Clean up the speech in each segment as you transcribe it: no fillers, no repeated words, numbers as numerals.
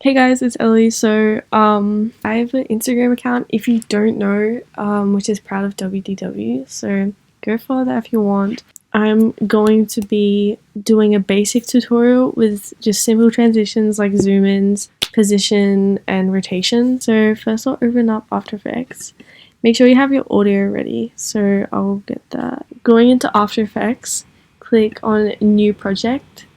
Hey guys, it's Ellie. I have an Instagram account if you don't know, which is proud of WDW. So go follow that if you want. I'm going to be doing a basic tutorial with just simple transitions like zoom ins, position, and rotation. So first I'll open up After Effects. Make sure you have your audio ready. So I'll get that. Going into After Effects, click on New Project.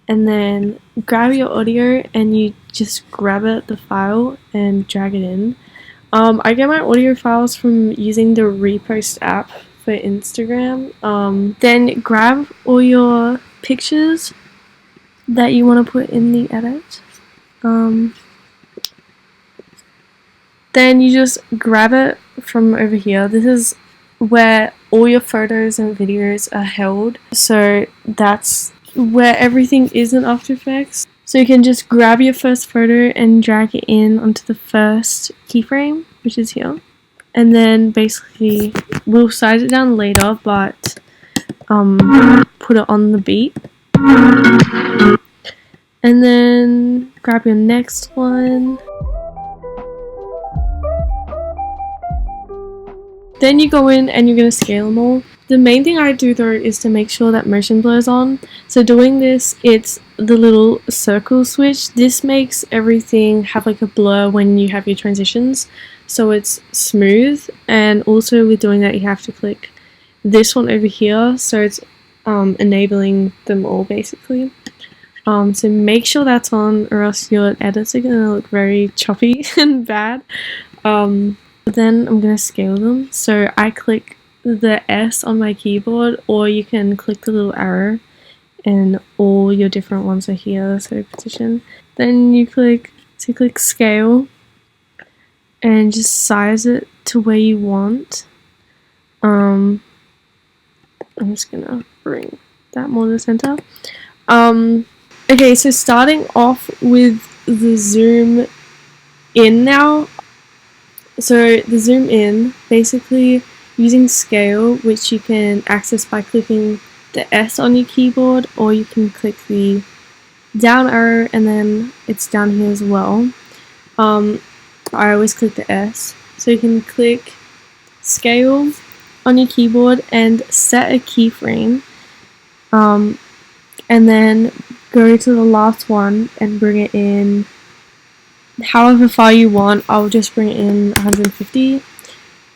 And then grab your audio and you just grab the file and drag it in. I get my audio files from using the Repost app for Instagram. Then grab all your pictures that you want to put in the edit. Then you just grab it from over here. This is where all your photos and videos are held. So that's where everything is in After Effects. So you can just grab your first photo and drag it in onto the first keyframe, which is here. And then basically, we'll size it down later, but put it on the beat. And then grab your next one. Then you go in and you're going to scale them all. The main thing I do though is to make sure that motion blur is on. So doing this, it's the little circle switch. This makes everything have like a blur when you have your transitions, so it's smooth. And also with doing that, you have to click this one over here, so it's enabling them all basically. So make sure that's on, or else your edits are gonna look very choppy and bad. Then I'm gonna scale them. So I click the S on my keyboard, or you can click the little arrow and all your different ones are here, so position. Then you click scale and just size it to where you want. I'm just gonna bring that more to the center. Okay, so starting off with the zoom in now. So the zoom in, basically using scale, which you can access by clicking the S on your keyboard, or you can click the down arrow and then it's down here as well. I always click the S. So you can click scale on your keyboard and set a keyframe, and then go to the last one and bring it in however far you want. I'll just bring it in 150,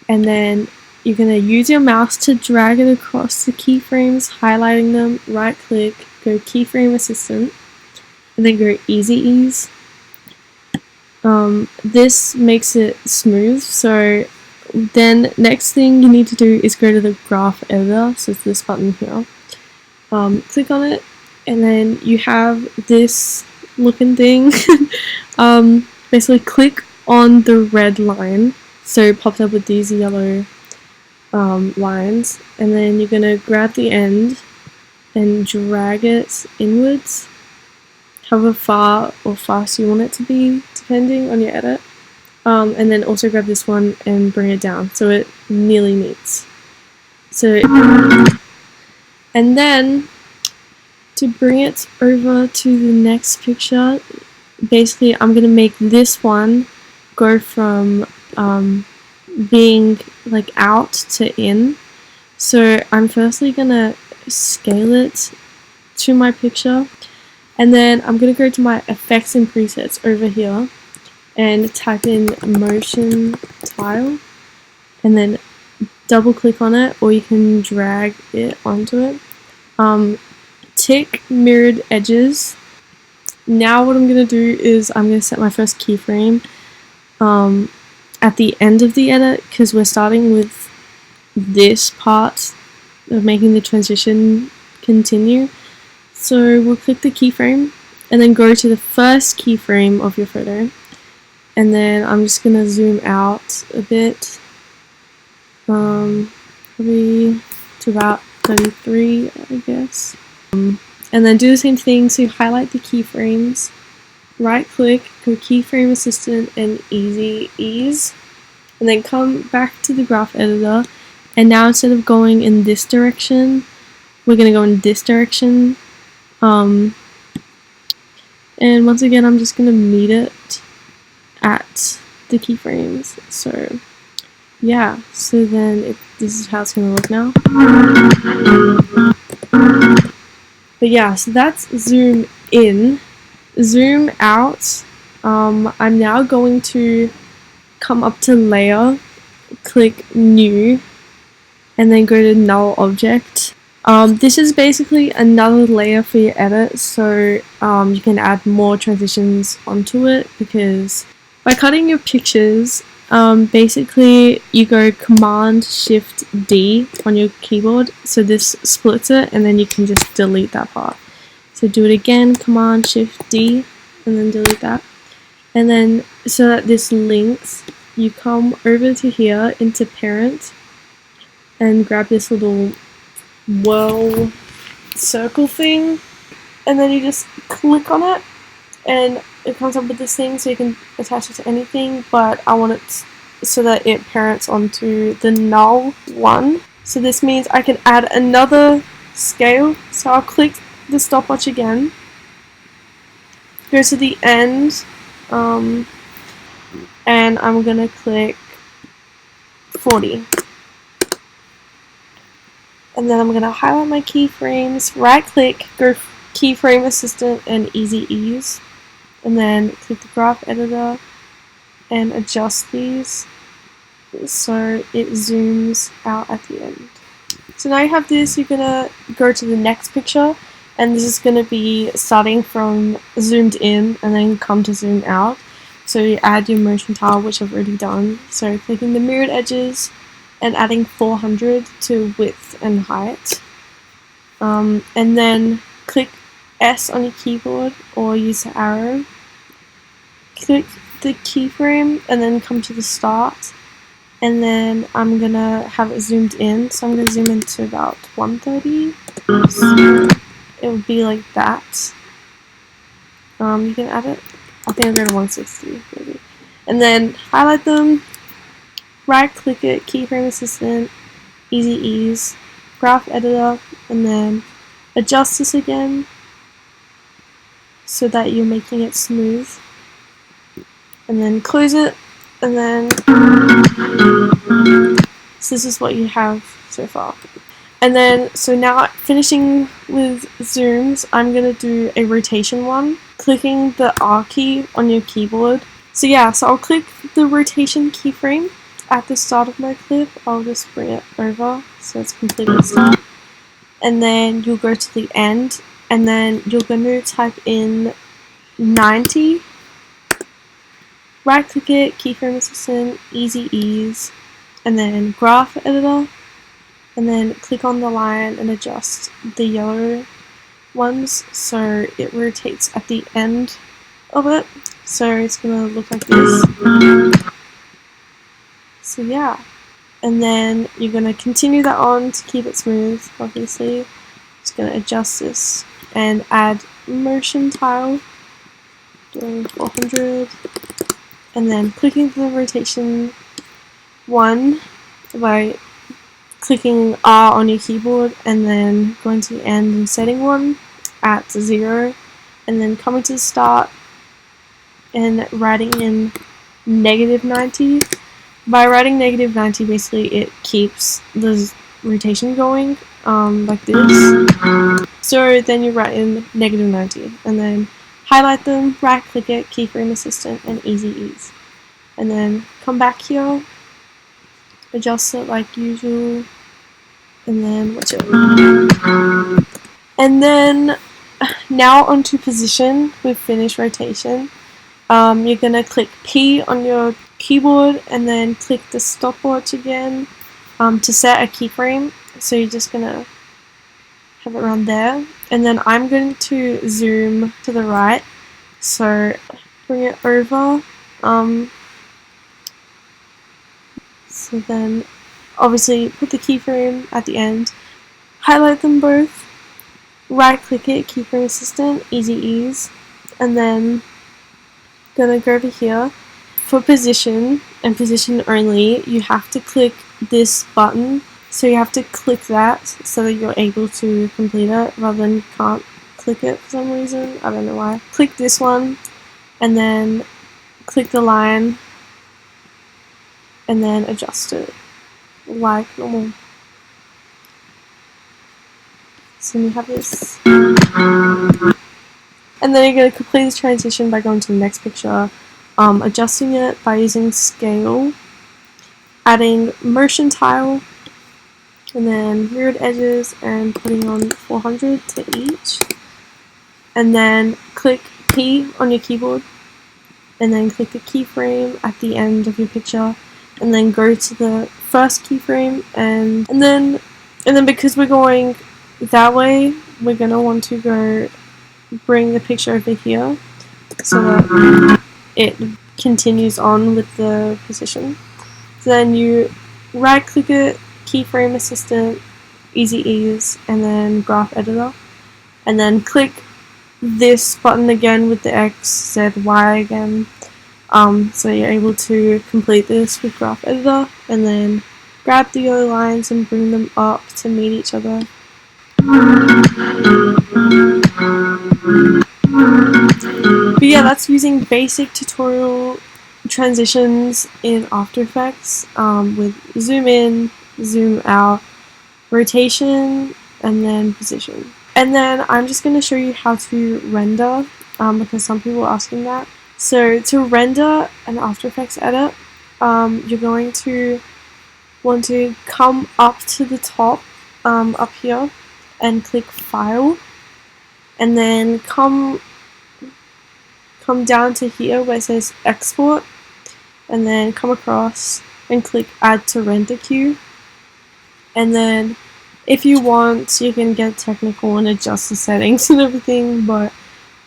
and then you're going to use your mouse to drag it across the keyframes, highlighting them, right click, go keyframe assistant, and then go easy ease. This makes it smooth. So then next thing you need to do is go to the graph editor, so it's this button here. Click on it, and then you have this looking thing. Basically click on the red line, so it pops up with these yellow lines, and then you're gonna grab the end and drag it inwards, however far or fast you want it to be, depending on your edit. And then also grab this one and bring it down so it nearly meets. So, and then to bring it over to the next picture, basically I'm going to make this one go from being like out to in. So I'm firstly going to scale it to my picture, and then I'm going to go to my effects and presets over here and type in motion tile, and then double click on it, or you can drag it onto it. Tick mirrored edges. Now what I'm going to do is I'm going to set my first keyframe at the end of the edit, because we're starting with this part of making the transition continue. So we'll click the keyframe and then go to the first keyframe of your photo, and then I'm just going to zoom out a bit, probably to about 33 I guess. And then do the same thing, so you highlight the keyframes, right click, go keyframe assistant and easy ease, and then come back to the graph editor, and now instead of going in this direction, we're going to go in this direction. And once again, I'm just going to meet it at the keyframes. So yeah, so then this is how it's going to look now. But yeah, so that's zoom in. Zoom out. I'm now going to come up to layer, click new, and then go to null object. This is basically another layer for your edit, so you can add more transitions onto it, because by cutting your pictures, basically you go Command Shift D on your keyboard, so this splits it, and then you can just delete that part. So do it again, Command Shift D, and then delete that. And then so that this links, you come over to here into Parent and grab this little whirl circle thing, and then you just click on it, and it comes up with this thing, so you can attach it to anything, but I want it so that it parents onto the null one. So this means I can add another scale, so I'll click the stopwatch again, go to the end, and I'm gonna click 40. And then I'm going to highlight my keyframes, right click, go keyframe assistant and easy ease, and then click the graph editor and adjust these so it zooms out at the end. So now you have this, you're going to go to the next picture, and this is going to be starting from zoomed in and then come to zoom out. So you add your motion tile, which I've already done. So clicking the mirrored edges and adding 400 to width and height. And then click S on your keyboard or use the arrow. Click the keyframe and then come to the start. And then I'm gonna have it zoomed in, so I'm gonna zoom in to about 130. So it would be like that. You can add it. I think I'm going to 160 maybe. And then highlight them. Right click it, keyframe assistant, easy ease, graph editor, and then adjust this again so that you're making it smooth. And then close it, and then so this is what you have so far. And then so now finishing with zooms, I'm gonna do a rotation one, clicking the R key on your keyboard. So yeah, so I'll click the rotation keyframe at the start of my clip. I'll just bring it over so it's completely start, and then you'll go to the end, and then you're going to type in 90, right click it, keyframe assistant, easy ease, and then graph editor, and then click on the line and adjust the yellow ones so it rotates at the end of it, so it's going to look like this. So yeah, and then you're going to continue that on to keep it smooth, obviously. Just going to adjust this and add motion tile, doing 400, and then clicking the rotation one by clicking R on your keyboard, and then going to the end and setting one at 0, and then coming to the start and writing in -90. By writing -90, basically it keeps the rotation going, like this. So then you write in -90, and then highlight them, right click it, keyframe assistant, and easy ease. And then come back here, adjust it like usual, and then watch it. And then now onto position with finish rotation. You're gonna click P on your keyboard and then click the stopwatch again to set a keyframe. So you're just gonna have it around there, and then I'm going to zoom to the right, so bring it over. So then obviously put the keyframe at the end, highlight them both, right click it, keyframe assistant, easy ease, and then gonna go over here. For position and position only, you have to click this button, so you have to click that so that you're able to complete it, rather than you can't click it for some reason. I don't know why. Click this one and then click the line and then adjust it like normal. So you have this. And then you're going to complete this transition by going to the next picture, adjusting it by using scale, adding motion tile, and then mirrored edges and putting on 400 to each. And then click P on your keyboard, and then click the keyframe at the end of your picture, and then go to the first keyframe, and then because we're going that way, we're going to want to go bring the picture over here so that it continues on with the position. So then you right click it, keyframe assistant, easy ease, and then graph editor, and then click this button again with the X, Z, Y again, so you're able to complete this with graph editor, and then grab the yellow lines and bring them up to meet each other. But yeah, that's using basic tutorial transitions in After Effects with zoom in, zoom out, rotation, and then position. And then I'm just going to show you how to render because some people are asking that. So to render an After Effects edit, you're going to want to come up to the top up here and click File, and then come down to here where it says Export, and then come across and click Add to Render Queue. And then if you want, you can get technical and adjust the settings and everything, but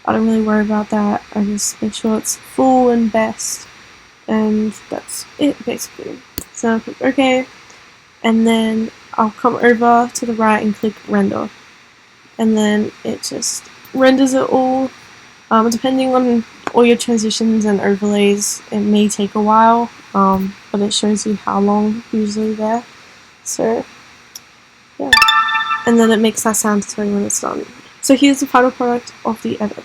I don't really worry about that. I just make sure it's full and best, and that's it basically. So I'll click OK, and then I'll come over to the right and click Render, and then it just renders it all. Depending on all your transitions and overlays, it may take a while, but it shows you how long usually there. So yeah, and then it makes that sound to tell you when it's done. So here's the final product of the edit.